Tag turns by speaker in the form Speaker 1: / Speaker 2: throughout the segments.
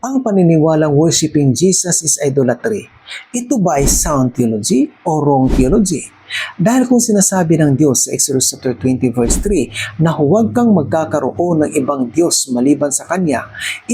Speaker 1: ang paniniwalang worshiping Jesus is idolatry. Ito ba ay sound theology o wrong theology? Dahil kung sinasabi ng Diyos sa Exodus chapter 20 verse 3 na huwag kang magkakaroon ng ibang Diyos maliban sa Kanya,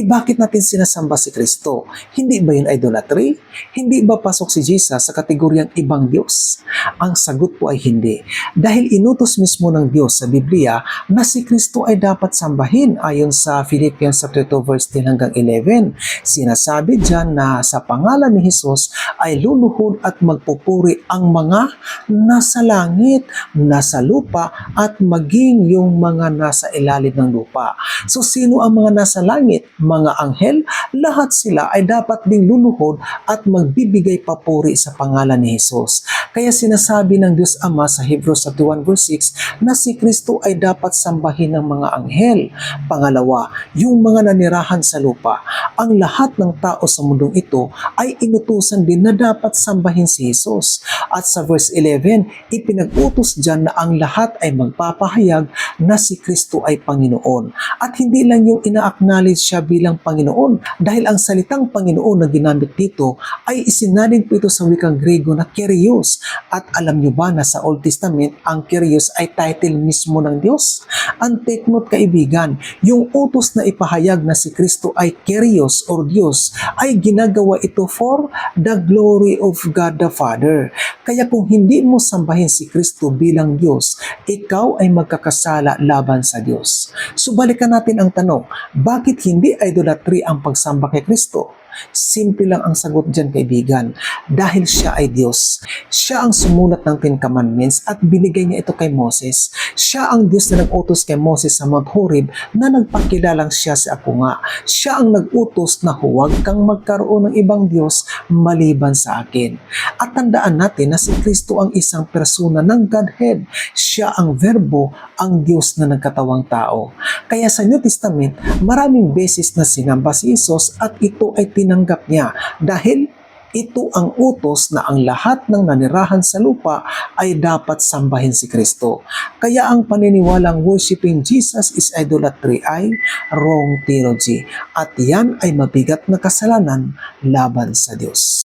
Speaker 1: bakit natin sinasamba si Kristo? Hindi ba yun idolatry? Hindi ba pasok si Jesus sa kategoryang ibang Diyos? Ang sagot po ay hindi. Dahil inutos mismo ng Diyos sa Biblia na si Kristo ay dapat sambahin ayon sa Philippians chapter 2 verse 10 hanggang 11. Sinasabi dyan na sa pangalan ni Jesus ay luluhod at magpupuri ang mga nasa langit, nasa lupa, at maging yung mga nasa ilalim ng lupa. So sino ang mga nasa langit? Mga anghel? Lahat sila ay dapat ding luluhod at magbibigay papuri sa pangalan ni Jesus. Kaya sinasabi ng Diyos Ama sa Hebrews 1 verse 6 na si Kristo ay dapat sambahin ng mga anghel. Pangalawa, yung mga nanirahan sa lupa. Ang lahat ng tao sa mundong ito ay inutusan din na dapat sambahin si Jesus. At sa verse 11, ipinag-utos dyan na ang lahat ay magpapahayag na si Kristo ay Panginoon. At hindi lang yung ina-acknowledge siya bilang Panginoon, dahil ang salitang Panginoon na ginamit dito ay isinalin po ito sa wikang Grego na Kyrios. At alam nyo ba na sa Old Testament, ang Kyrios ay title mismo ng Diyos? Ang take note kaibigan, yung utos na ipahayag na si Kristo ay Kyrios or Diyos, ay ginagawa ito for the glory of God the Father. Kaya kung hindi mo sambahin si Kristo bilang Diyos, ikaw ay magkakasala laban sa Diyos. So balikan natin ang tanong, bakit hindi idolatry ang pagsamba kay Kristo? Simple lang ang sagot dyan kaibigan, dahil siya ay Diyos. Siya ang sumulat ng 10 Commandments at binigay niya ito kay Moses. Siya ang Diyos na nag-utos kay Moses sa Mount Horeb na nagpakilalang siya sa ako nga. Siya ang nag-utos na huwag kang magkaroon ng ibang Diyos maliban sa akin. At tandaan natin na si Kristo ang isang persona ng Godhead. Siya ang verbo, ang Diyos na nagkatawang tao. Kaya sa New Testament, maraming beses na sinamba si Jesus at ito ay tinanggap niya dahil ito ang utos na ang lahat ng nanirahan sa lupa ay dapat sambahin si Kristo. Kaya ang paniniwalang worshiping Jesus is idolatry ay wrong theology at yan ay mabigat na kasalanan laban sa Diyos.